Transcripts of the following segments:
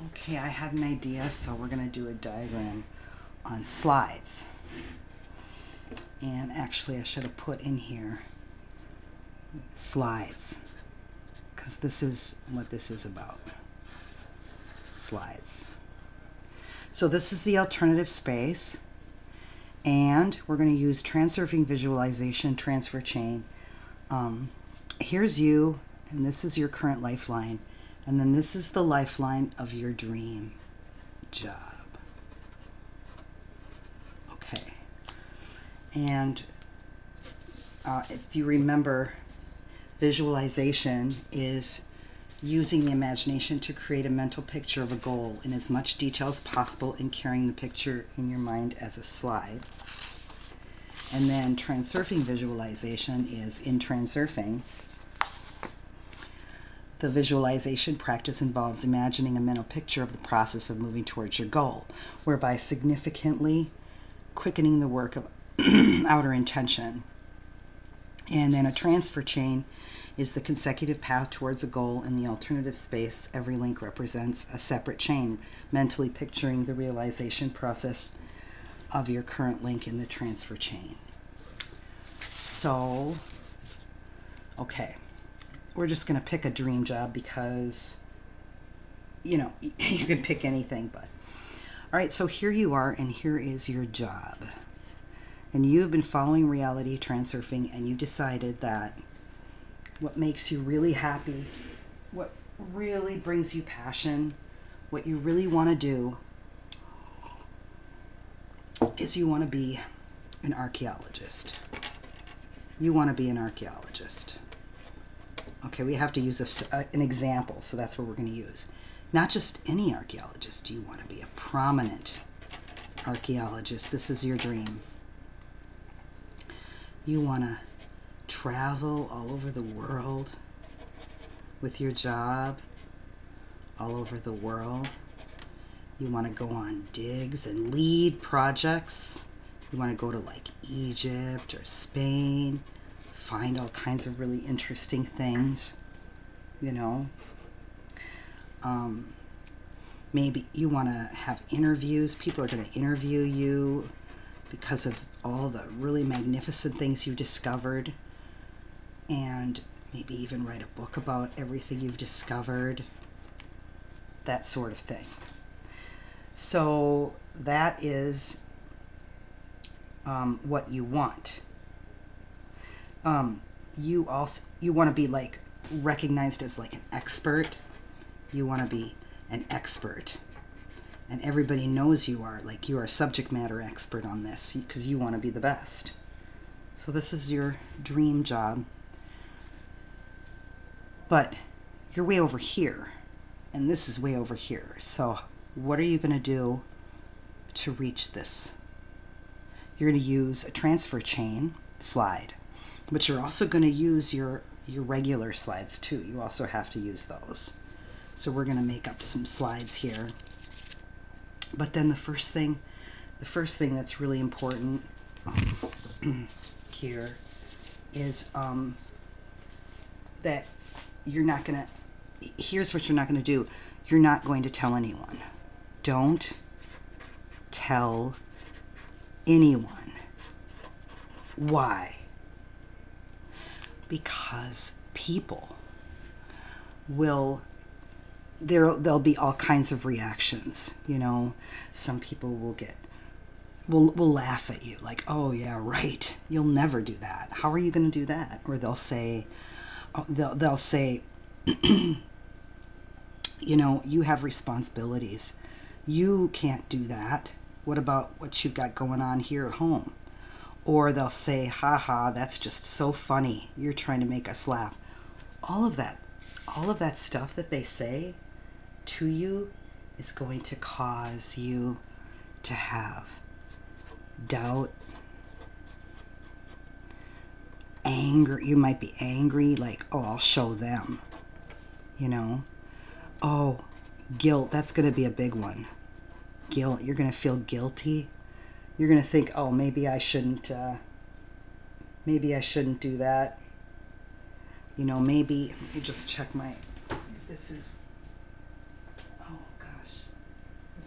Okay, I had an idea, so we're going to do a diagram on slides. And actually, I should have put in here slides, because this is what this is about. Slides. So this is the alternative space, and we're going to use Transurfing Visualization transfer chain. Here's you, and this is your current lifeline, and then this is the lifeline of your dream job. Okay. And if you remember, visualization is using the imagination to create a mental picture of a goal in as much detail as possible and carrying the picture in your mind as a slide. And then Transurfing visualization is in Transurfing. The visualization practice involves imagining a mental picture of the process of moving towards your goal, whereby significantly quickening the work of outer intention. And then a transfer chain is the consecutive path towards a goal in the alternative space. Every link represents a separate chain, mentally picturing the realization process of your current link in the transfer chain. So, okay, we're just going to pick a dream job because, you know, you can pick anything, but. All right, so here you are, and here is your job. And you have been following Reality Transurfing, and you decided that what makes you really happy, what really brings you passion, what you really want to do is you want to be an archaeologist. You want to be an archaeologist. Okay, we have to use an example, so that's what we're going to use. Not just any archaeologist. You want to be a prominent archaeologist. This is your dream. You want to travel all over the world with your job, all over the world. You want to go on digs and lead projects. You want to go to like Egypt or Spain, find all kinds of really interesting things, you know. Maybe you want to have interviews. People are going to interview you because of all the really magnificent things you discovered, and maybe even write a book about everything you've discovered, that sort of thing. So that is what you want. You want to be like recognized as like an expert. You want to be an expert, and everybody knows you are a subject matter expert on this because you want to be the best. So this is your dream job, but you're way over here, and this is way over here. So what are you going to do to reach this? You're going to use a transfer chain slide, but you're also going to use your regular slides too. You also have to use those. So we're going to make up some slides here. But then the first thing that's really important here is that you're not going to, here's what you're not going to do. You're not going to tell anyone. Don't tell anyone. Why? Because people will, there'll be all kinds of reactions, you know. Some people will laugh at you like, oh yeah, right, you'll never do that. How are you going to do that? Or they'll say, you know, you have responsibilities. You can't do that. What about what you've got going on here at home? Or they'll say, haha, that's just so funny. You're trying to make us laugh. All of that stuff that they say to you is going to cause you to have doubt, anger. You might be angry, like, oh, I'll show them, you know. Oh, guilt, that's going to be a big one. Guilt, you're going to feel guilty. You're going to think, oh, maybe I shouldn't do that. You know, maybe, let me just check this is, oh gosh,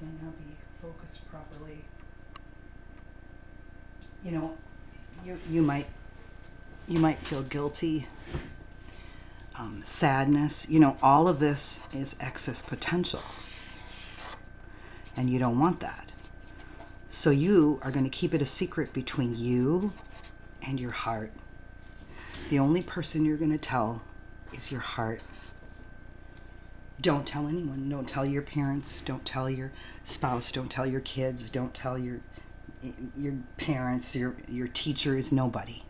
might not be focused properly. You know, you might feel guilty, sadness. You know, all of this is excess potential, and you don't want that. So you are going to keep it a secret between you and your heart. The only person you're going to tell is your heart. Don't tell anyone. Don't tell your parents. Don't tell your spouse. Don't tell your kids. Don't tell your parents, your teachers, nobody.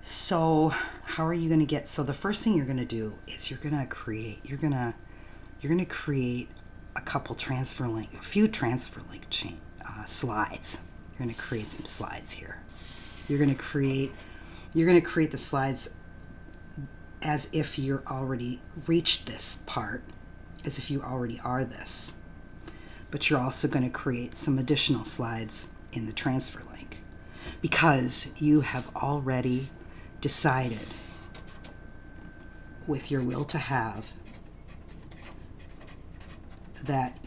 So how are you going to get, so the first thing you're going to do is you're going to create a few transfer link slides. You're going to create some slides here. You're going to create the slides as if you're already reached this part, as if you already are this. But you're also going to create some additional slides in the transfer link because you have already decided with your will to have that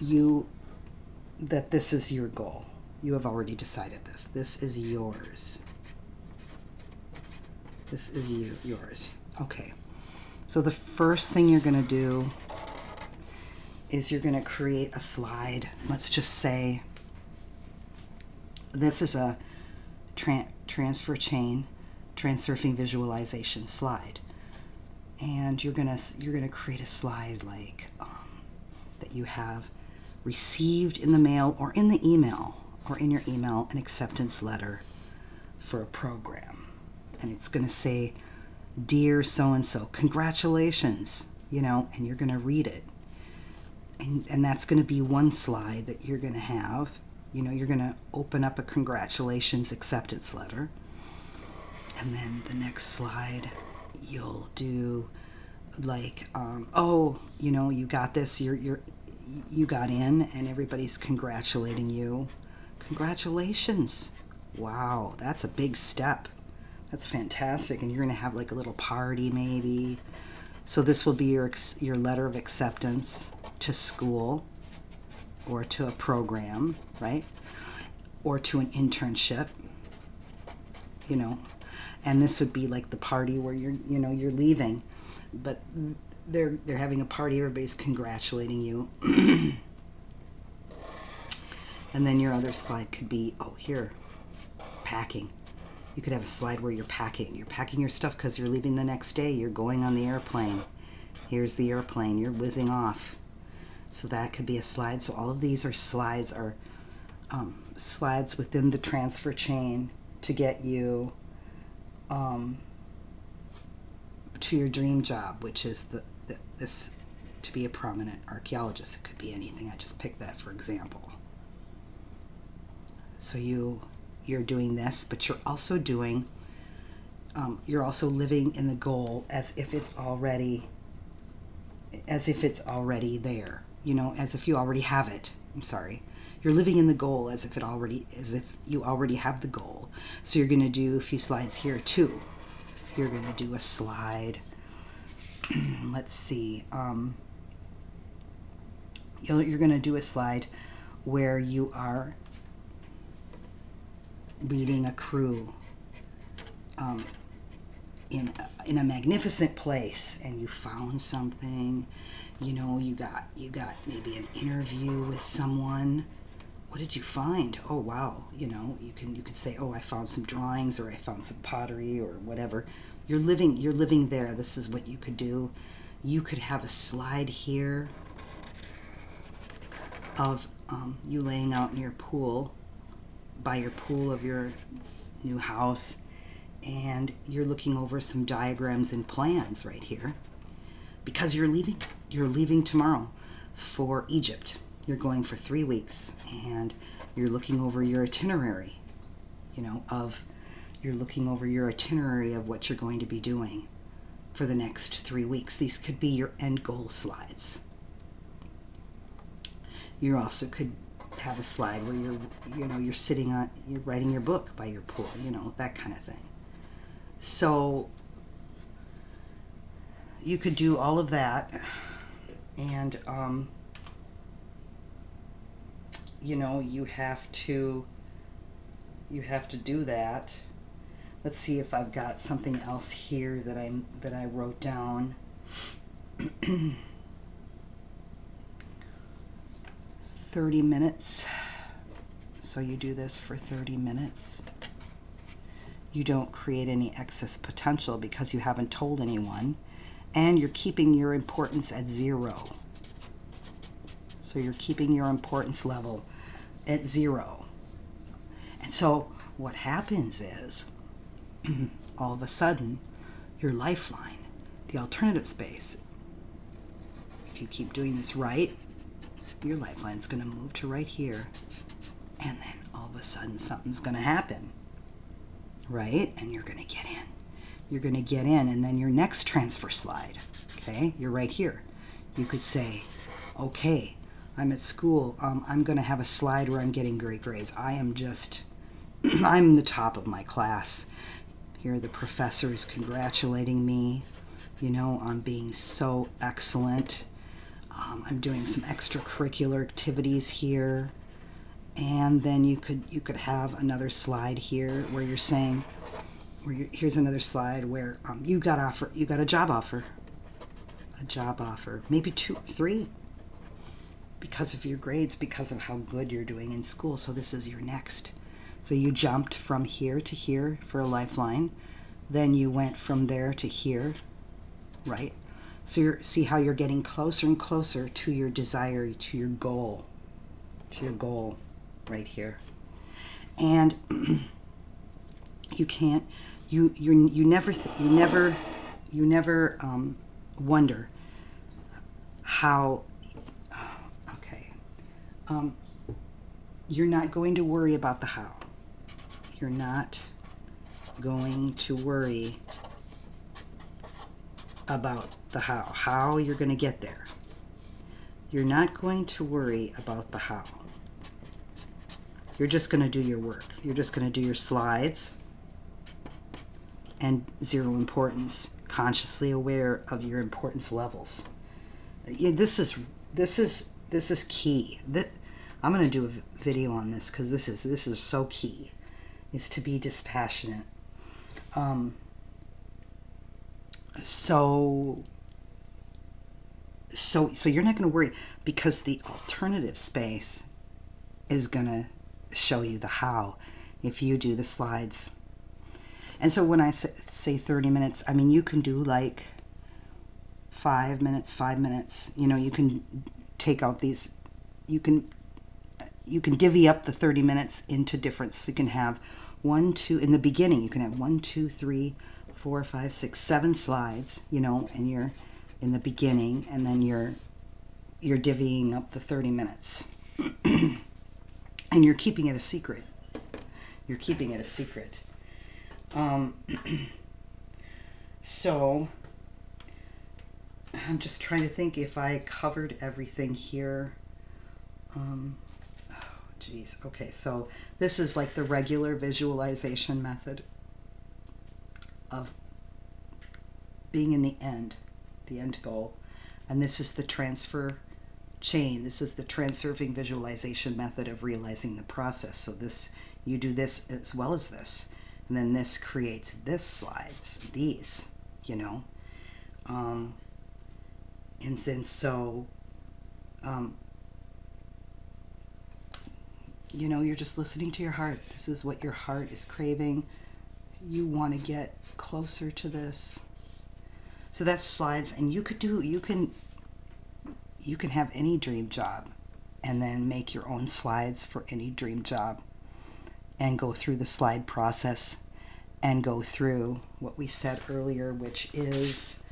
this is your goal. You have already decided this. This is yours. This is yours. Okay. So the first thing you're going to do is you're going to create a slide. Let's just say this is a transfer chain Transurfing Visualization slide, and you're gonna create a slide like that you have received in the mail or in the email or in your email an acceptance letter for a program, and it's going to say, "Dear so and so, congratulations," and you're going to read it. And that's going to be one slide that you're going to have. You're going to open up a congratulations acceptance letter. And then the next slide, you'll do like, you got this. You got in, and everybody's congratulating you. Congratulations! Wow, that's a big step. That's fantastic. And you're going to have like a little party maybe. So this will be your letter of acceptance to school or to a program, right? Or to an internship, and this would be like the party where you're leaving, but they're having a party, everybody's congratulating you. And then your other slide could be, packing. You could have a slide where you're packing your stuff because you're leaving the next day, you're going on the airplane. Here's the airplane, you're whizzing off. So that could be a slide. So all of these are slides within the transfer chain to get you to your dream job, which is this to be a prominent archaeologist. It could be anything. I just picked that for example. So you're doing this, but you're also living in the goal as if it's already there. As if you already have it. I'm sorry. You're living in the goal as if you already have the goal. So you're going to do a few slides here too. You're going to do a slide. Let's see. You're going to do a slide where you are leading a crew in a magnificent place, and you found something. You got maybe an interview with someone. What did you find? Oh wow, you could say, oh, I found some drawings, or I found some pottery, or whatever. You're living there. This is what you could do. You could have a slide here of you laying out in your pool, by your pool of your new house, and you're looking over some diagrams and plans right here, because you're leaving tomorrow for Egypt. You're going for 3 weeks, and you're looking over your itinerary, you're looking over your itinerary of what you're going to be doing for the next 3 weeks. These could be your end goal slides. You also could have a slide where you're sitting you're writing your book by your pool, that kind of thing. So you could do all of that, and you know, you have to do that. Let's see if I've got something else here that I wrote down. 30 minutes. So you do this for 30 minutes. You don't create any excess potential because you haven't told anyone, and you're keeping your importance at 0. So you're keeping your importance level at 0. And so what happens is, all of a sudden, your lifeline, the alternative space, if you keep doing this right, your lifeline's going to move to right here. And then all of a sudden something's going to happen, right? And you're going to get in. You're going to get in, and then your next transfer slide, okay? You're right here. You could say, okay, I'm at school. I'm going to have a slide where I'm getting great grades. I am just, I'm the top of my class. Here the professor is congratulating me, you know, on being so excellent. I'm doing some extracurricular activities here. And then you could have another slide here where you're saying, here's another slide where you got a job offer, maybe 2, 3, because of your grades, because of how good you're doing in school. So this is your next. So you jumped from here to here for a lifeline, then you went from there to here, right? So see how you're getting closer and closer to your desire, to your goal, right here. And you can't, you never wonder how, okay, you're not going to worry about the how. You're not going to worry about the how you're going to get there. You're not going to worry about the how. You're just going to do your work. You're just going to do your slides and 0 importance, consciously aware of your importance levels. This is key. I'm going to do a video on this because this is so key, is to be dispassionate. So you're not going to worry, because the alternative space is going to show you the how if you do the slides. And so when I say 30 minutes, I mean, you can do like 5 minutes, you know, you can take out these, you can divvy up the 30 minutes into different, so you can have 1, 2, in the beginning, you can have 1, 2, 3, 4, 5, 6, 7 slides, you know, and you're in the beginning, and then you're divvying up the 30 minutes. And you're keeping it a secret. You're keeping it a secret. So I'm just trying to think if I covered everything here. Oh, geez. Okay, so this is like the regular visualization method of being in the end goal. And this is the transfer chain. This is the Transurfing Visualization method of realizing the process. So you do this as well as this. And then this creates this slides, these, you know. And then so, you know, you're just listening to your heart. This is what your heart is craving. You want to get closer to this. So that's slides, and you can have any dream job and then make your own slides for any dream job and go through the slide process and go through what we said earlier, which is,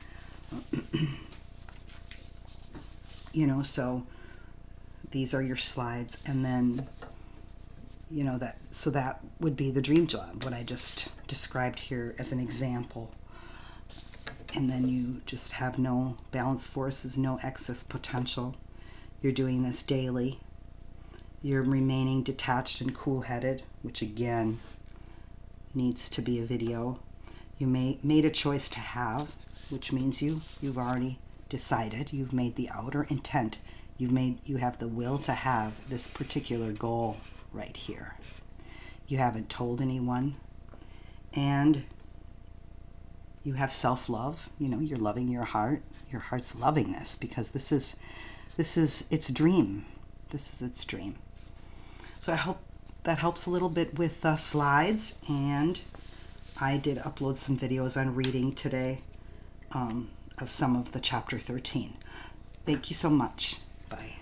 you know, so these are your slides, and then, you know, that would be the dream job, what I just described here as an example. And then you just have no balance forces, no excess potential. You're doing this daily. You're remaining detached and cool-headed, which again needs to be a video. You made a choice to have, which means you've already decided. You've made the outer intent. You have the will to have this particular goal right here. You haven't told anyone, and you have self-love. You know, you're loving your heart. Your heart's loving this because this is its dream. This is its dream. So I hope that helps a little bit with slides, and I did upload some videos on reading today of some of the chapter 13. Thank you so much. Bye.